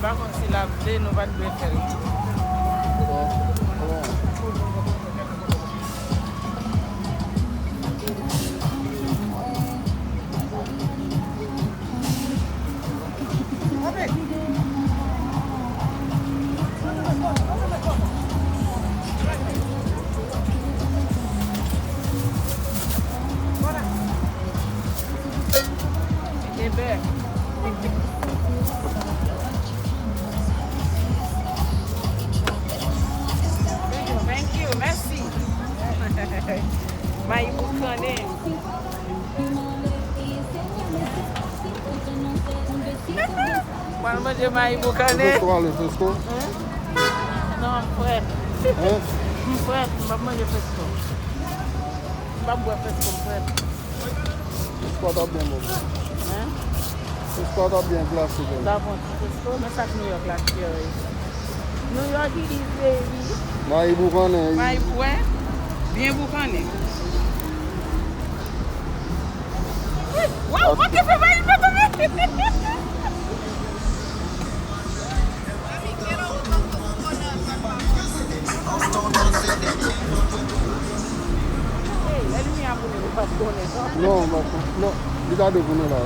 Par contre, si la vle, nous va devoir faire. Thank you, merci. Mai bukane. Mana dia mai bukane? Le Fesco? Non, frère. Frère, maman je Fesco. Maman Fesco, frère. Fesco tá bem, amor. Fesco tá bem glacé. Tá bom, Fesco, mas tá New York lá aqui hoje. New York it is, baby. Mai bukane. Mai bué. Bien bukane. Wow, what the fuck are you doing? Non, non, il a de venir là.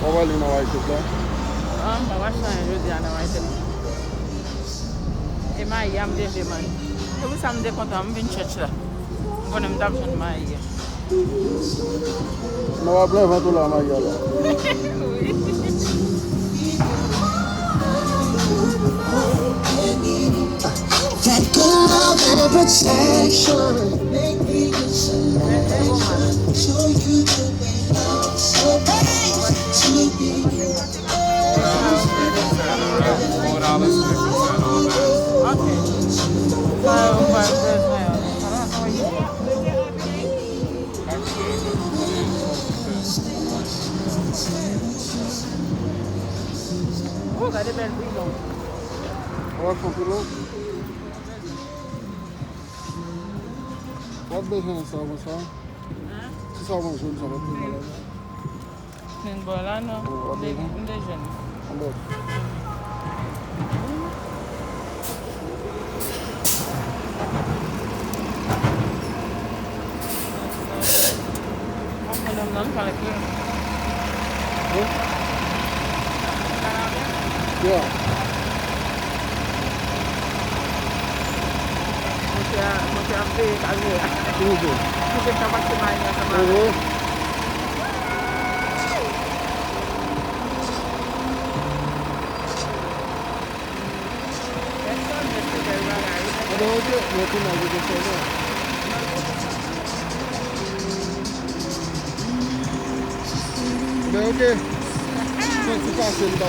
On va aller dans la white là. Ah, on va changer je dis à la white. Et ma yam de man. Et vous savez quand on vient chercher là. On va nous d'absent ma yam. On va plein vent là ma yam là. That good love and protection make me your selection. Show you the way love so bad to be. Oh, that is very long. On va couper l'eau. Pas besoin de ça, ça. Si ça va jaune, ça va plus mal. Une bola, non? Des jeunes. Non, pas le cœur. Yeah. Mucha fe, calma. Tudo. Mucha capacidade nessa marca. Ok. Quanto tá sendo da